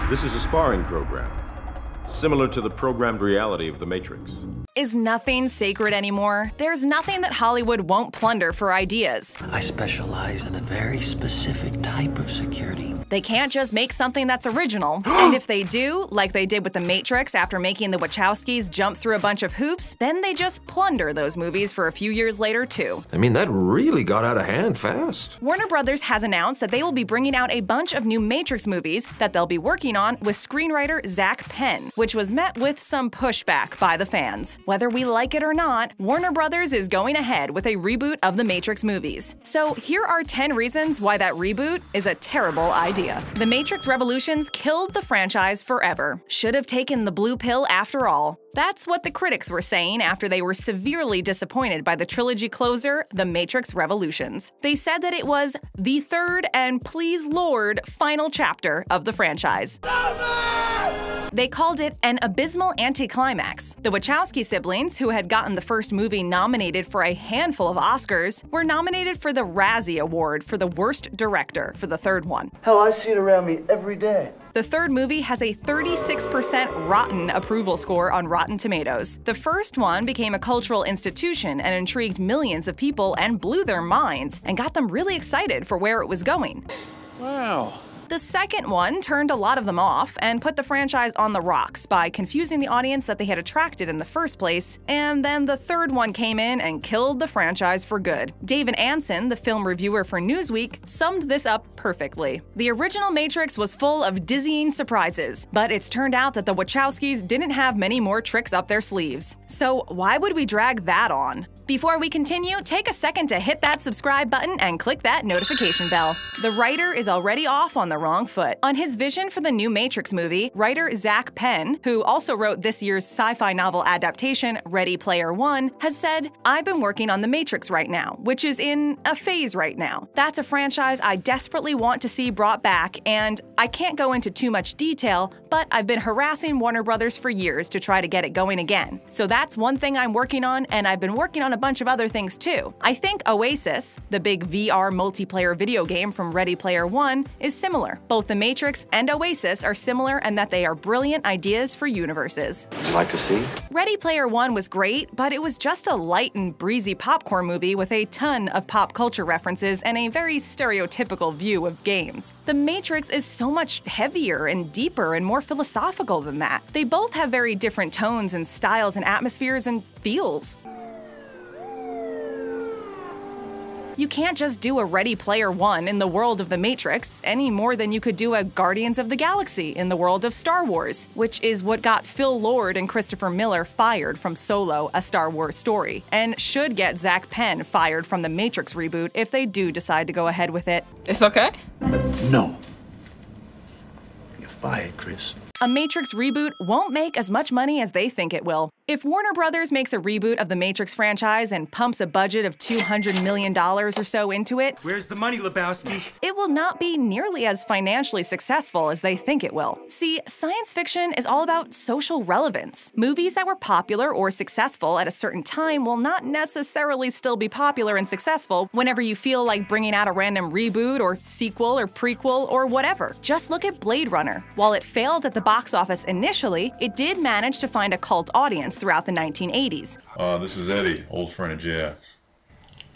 This is a sparring program, similar to the programmed reality of The Matrix. Is nothing sacred anymore? There's nothing that Hollywood won't plunder for ideas. I specialize in a very specific type of security. They can't just make something that's original. And if they do, like they did with The Matrix after making the Wachowskis jump through a bunch of hoops, then they just plunder those movies for a few years later too. I mean, that really got out of hand fast. Warner Brothers has announced that they will be bringing out a bunch of new Matrix movies that they'll be working on with screenwriter Zak Penn, which was met with some pushback by the fans. Whether we like it or not, Warner Brothers is going ahead with a reboot of the Matrix movies. So here are 10 reasons why that reboot is a terrible idea. The Matrix Revolutions killed the franchise forever. Should have taken the blue pill after all. That's what the critics were saying after they were severely disappointed by the trilogy closer, The Matrix Revolutions. They said that it was the third and, please Lord, final chapter of the franchise. They called it an abysmal anticlimax. The Wachowski siblings, who had gotten the first movie nominated for a handful of Oscars, were nominated for the Razzie Award for the Worst Director for the third one. Hell, I see it around me every day. The third movie has a 36% rotten approval score on Rotten Tomatoes. The first one became a cultural institution and intrigued millions of people and blew their minds and got them really excited for where it was going. Wow. The second one turned a lot of them off and put the franchise on the rocks by confusing the audience that they had attracted in the first place, and then the third one came in and killed the franchise for good. David Ansen, the film reviewer for Newsweek, summed this up perfectly. The original Matrix was full of dizzying surprises, but it's turned out that the Wachowskis didn't have many more tricks up their sleeves. So why would we drag that on? Before we continue, take a second to hit that subscribe button and click that notification bell. The writer is already off on the wrong foot. On his vision for the new Matrix movie, writer Zak Penn, who also wrote this year's sci-fi novel adaptation Ready Player One, has said, "I've been working on The Matrix right now, which is in a phase right now. That's a franchise I desperately want to see brought back, and I can't go into too much detail, but I've been harassing Warner Brothers for years to try to get it going again. So that's one thing I'm working on, and I've been working on a bunch of other things too. I think Oasis, the big VR multiplayer video game from Ready Player One, is similar. Both The Matrix and Oasis are similar in that they are brilliant ideas for universes." Would you like to see? Ready Player One was great, but it was just a light and breezy popcorn movie with a ton of pop culture references and a very stereotypical view of games. The Matrix is so much heavier and deeper and more philosophical than that. They both have very different tones and styles and atmospheres and feels. You can't just do a Ready Player One in the world of The Matrix any more than you could do a Guardians of the Galaxy in the world of Star Wars, which is what got Phil Lord and Christopher Miller fired from Solo, A Star Wars Story, and should get Zak Penn fired from the Matrix reboot if they do decide to go ahead with it. It's okay? No. You're fired, Chris. A Matrix reboot won't make as much money as they think it will. If Warner Brothers makes a reboot of the Matrix franchise and pumps a budget of $200 million or so into it, where's the money, Lebowski? It will not be nearly as financially successful as they think it will. See, science fiction is all about social relevance. Movies that were popular or successful at a certain time will not necessarily still be popular and successful whenever you feel like bringing out a random reboot or sequel or prequel or whatever. Just look at Blade Runner. While it failed at the box office initially, it did manage to find a cult audience throughout the 1980s. This is Eddie, old friend of JF.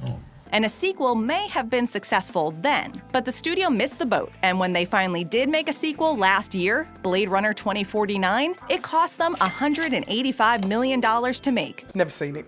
Oh. And a sequel may have been successful then, but the studio missed the boat, and when they finally did make a sequel last year, Blade Runner 2049, it cost them $185 million to make. Never seen it.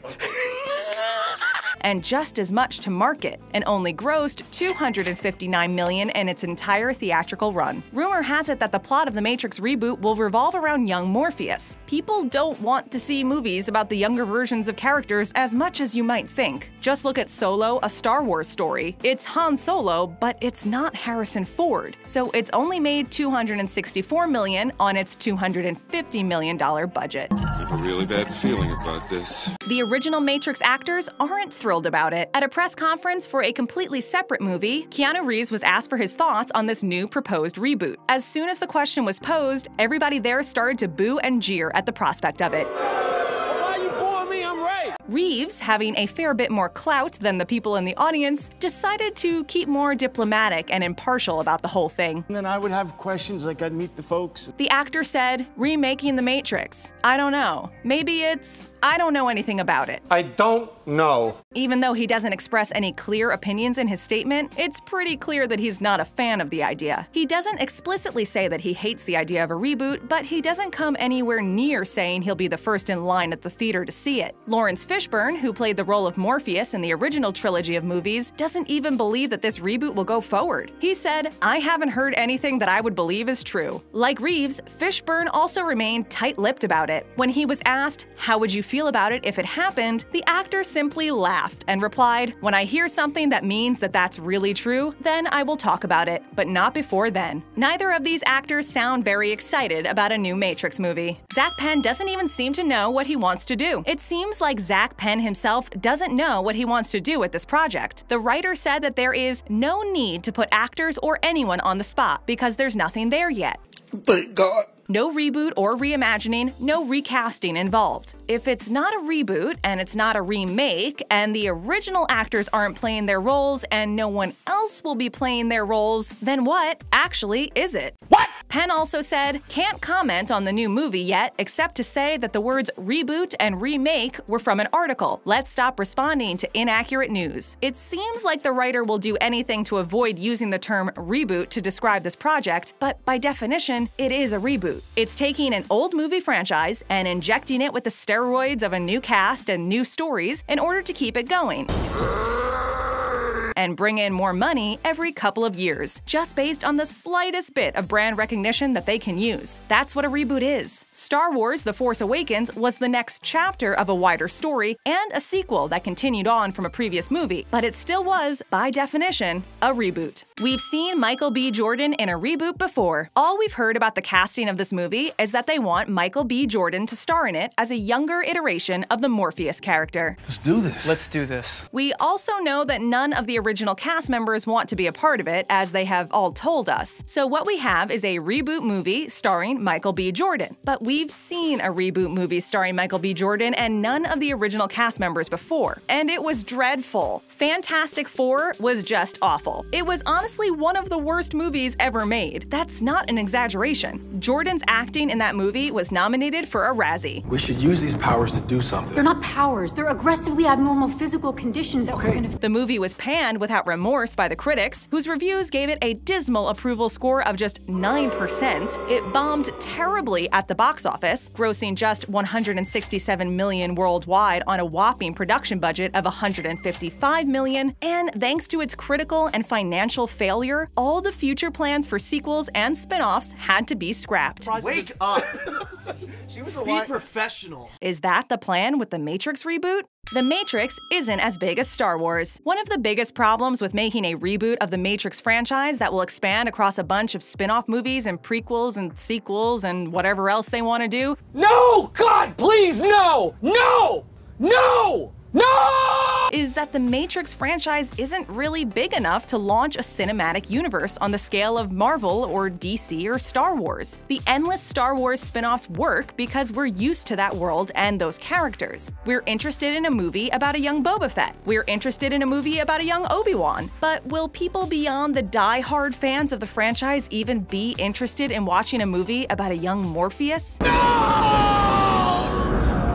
And just as much to market, and only grossed $259 million in its entire theatrical run. Rumor has it that the plot of the Matrix reboot will revolve around young Morpheus. People don't want to see movies about the younger versions of characters as much as you might think. Just look at Solo, A Star Wars Story. It's Han Solo, but it's not Harrison Ford. So it's only made $264 million on its $250 million budget. I have a really bad feeling about this. The original Matrix actors aren't thrilled about it. At a press conference for a completely separate movie, Keanu Reeves was asked for his thoughts on this new proposed reboot. As soon as the question was posed, everybody there started to boo and jeer at the prospect of it. Why are you booing me? I'm right. Reeves, having a fair bit more clout than the people in the audience, decided to keep more diplomatic and impartial about the whole thing. And then I would have questions like I'd meet the folks. The actor said, "Remaking The Matrix. I don't know. Maybe it's, I don't know anything about it." I don't know. Even though he doesn't express any clear opinions in his statement, it's pretty clear that he's not a fan of the idea. He doesn't explicitly say that he hates the idea of a reboot, but he doesn't come anywhere near saying he'll be the first in line at the theater to see it. Laurence Fishburne, who played the role of Morpheus in the original trilogy of movies, doesn't even believe that this reboot will go forward. He said, "I haven't heard anything that I would believe is true." Like Reeves, Fishburne also remained tight-lipped about it. When he was asked, "How would you feel about it if it happened?" the actor simply laughed and replied, "When I hear something that means that that's really true, then I will talk about it, but not before then." Neither of these actors sound very excited about a new Matrix movie. Zak Penn doesn't even seem to know what he wants to do. It seems like Zak Penn himself doesn't know what he wants to do with this project. The writer said that there is no need to put actors or anyone on the spot because there's nothing there yet. Thank God. No reboot or reimagining, no recasting involved. If it's not a reboot and it's not a remake and the original actors aren't playing their roles and no one else will be playing their roles, then what actually is it? What? Penn also said, "Can't comment on the new movie yet except to say that the words reboot and remake were from an article. Let's stop responding to inaccurate news." It seems like the writer will do anything to avoid using the term reboot to describe this project, but by definition, it is a reboot. It's taking an old movie franchise and injecting it with the steroids of a new cast and new stories in order to keep it going and bring in more money every couple of years, just based on the slightest bit of brand recognition that they can use. That's what a reboot is. Star Wars: The Force Awakens was the next chapter of a wider story and a sequel that continued on from a previous movie, but it still was, by definition, a reboot. We've seen Michael B. Jordan in a reboot before. All we've heard about the casting of this movie is that they want Michael B. Jordan to star in it as a younger iteration of the Morpheus character. Let's do this. Let's do this. We also know that none of the original cast members want to be a part of it, as they have all told us. So what we have is a reboot movie starring Michael B. Jordan. But we've seen a reboot movie starring Michael B. Jordan and none of the original cast members before. And it was dreadful. Fantastic Four was just awful. It was honestly one of the worst movies ever made. That's not an exaggeration. Jordan's acting in that movie was nominated for a Razzie. We should use these powers to do something. They're not powers. They're aggressively abnormal physical conditions that we're gonna... The movie was panned without remorse by the critics, whose reviews gave it a dismal approval score of just 9%. It bombed terribly at the box office, grossing just $167 million worldwide on a whopping production budget of $155 million, and thanks to its critical and financial failure, all the future plans for sequels and spin-offs had to be scrapped. Wake up! She was Be professional. Is that the plan with the Matrix reboot? The Matrix isn't as big as Star Wars. One of the biggest problems with making a reboot of the Matrix franchise that will expand across a bunch of spin-off movies and prequels and sequels and whatever else they want to do— No! God, please, no! No! No! No! is that the Matrix franchise isn't really big enough to launch a cinematic universe on the scale of Marvel or DC or Star Wars. The endless Star Wars spin-offs work because we're used to that world and those characters. We're interested in a movie about a young Boba Fett. We're interested in a movie about a young Obi-Wan. But will people beyond the die-hard fans of the franchise even be interested in watching a movie about a young Morpheus?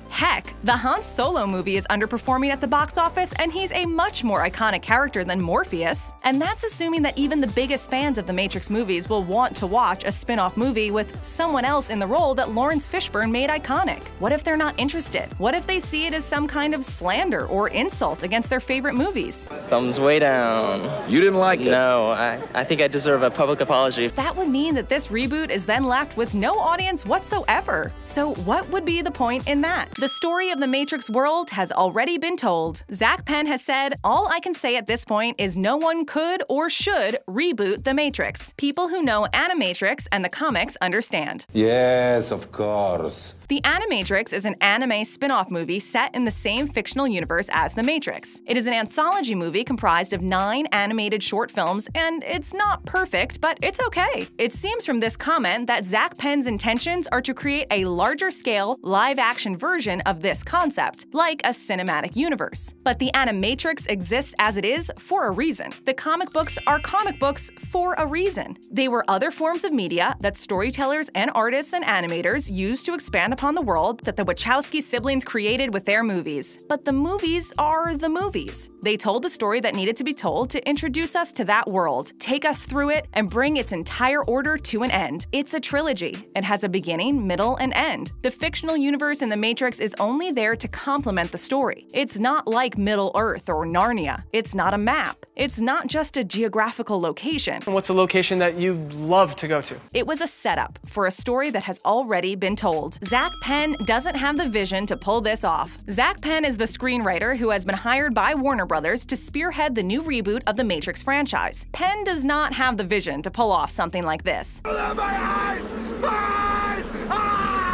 Heck, the Han Solo movie is underperforming at the box office, and he's a much more iconic character than Morpheus. And that's assuming that even the biggest fans of the Matrix movies will want to watch a spin-off movie with someone else in the role that Laurence Fishburne made iconic. What if they're not interested? What if they see it as some kind of slander or insult against their favorite movies? Thumbs way down. You didn't like it? No, I think I deserve a public apology. That would mean that this reboot is then left with no audience whatsoever. So what would be the point in that? The story of the Matrix world has already been told. Zak Penn has said, "All I can say at this point is no one could or should reboot the Matrix. People who know Animatrix and the comics understand." Yes, of course. The Animatrix is an anime spin-off movie set in the same fictional universe as The Matrix. It is an anthology movie comprised of 9 animated short films, and it's not perfect, but it's okay. It seems from this comment that Zak Penn's intentions are to create a larger-scale, live-action version of this concept, like a cinematic universe. But The Animatrix exists as it is for a reason. The comic books are comic books for a reason. They were other forms of media that storytellers and artists and animators used to expand upon the world that the Wachowski siblings created with their movies. But the movies are the movies. They told the story that needed to be told to introduce us to that world, take us through it, and bring its entire order to an end. It's a trilogy. It has a beginning, middle, and end. The fictional universe in The Matrix is only there to complement the story. It's not like Middle-earth or Narnia. It's not a map. It's not just a geographical location. What's a location that you love to go to? It was a setup for a story that has already been told. Zak Penn doesn't have the vision to pull this off. Zak Penn is the screenwriter who has been hired by Warner Brothers to spearhead the new reboot of the Matrix franchise. Penn does not have the vision to pull off something like this.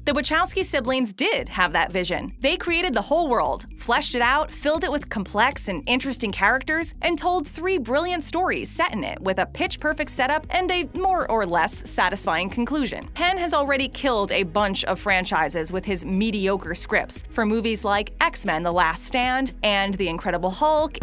The Wachowski siblings did have that vision. They created the whole world, fleshed it out, filled it with complex and interesting characters, and told 3 brilliant stories set in it with a pitch-perfect setup and a more or less satisfying conclusion. Penn has already killed a bunch of franchises with his mediocre scripts for movies like X-Men: The Last Stand and The Incredible Hulk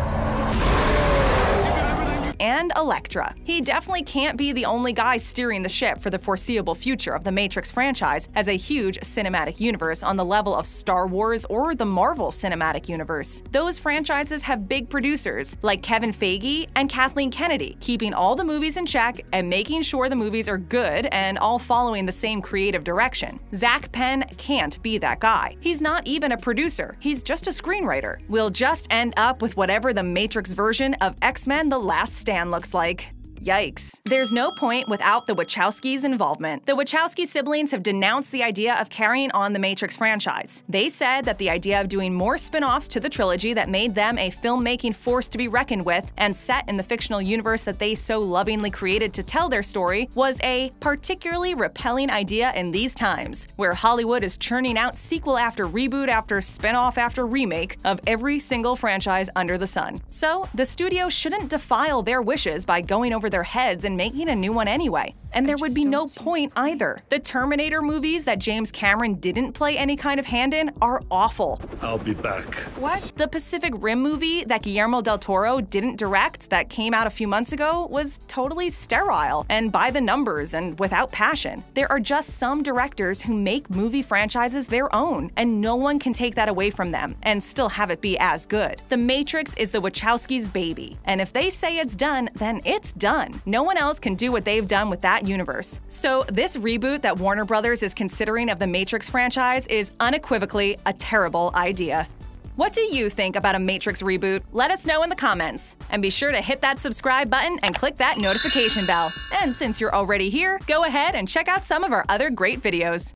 and Elektra. He definitely can't be the only guy steering the ship for the foreseeable future of the Matrix franchise as a huge cinematic universe on the level of Star Wars or the Marvel Cinematic Universe. Those franchises have big producers like Kevin Feige and Kathleen Kennedy, keeping all the movies in check and making sure the movies are good and all following the same creative direction. Zak Penn can't be that guy. He's not even a producer, he's just a screenwriter. We'll just end up with whatever the Matrix version of X-Men: The Last Stand looks like. Yikes. There's no point without the Wachowskis' involvement. The Wachowski siblings have denounced the idea of carrying on the Matrix franchise. They said that the idea of doing more spin-offs to the trilogy that made them a filmmaking force to be reckoned with and set in the fictional universe that they so lovingly created to tell their story was a particularly repelling idea in these times, where Hollywood is churning out sequel after reboot after spin-off after remake of every single franchise under the sun. So, the studio shouldn't defile their wishes by going over their heads and making a new one anyway. And there would be no point either. The Terminator movies that James Cameron didn't play any kind of hand in are awful. I'll be back. What? The Pacific Rim movie that Guillermo del Toro didn't direct that came out a few months ago was totally sterile and by the numbers and without passion. There are just some directors who make movie franchises their own, and no one can take that away from them and still have it be as good. The Matrix is the Wachowskis' baby, and if they say it's done, then it's done. No one else can do what they've done with that universe. So this reboot that Warner Brothers is considering of the Matrix franchise is unequivocally a terrible idea. What do you think about a Matrix reboot? Let us know in the comments. And be sure to hit that subscribe button and click that notification bell. And since you're already here, go ahead and check out some of our other great videos.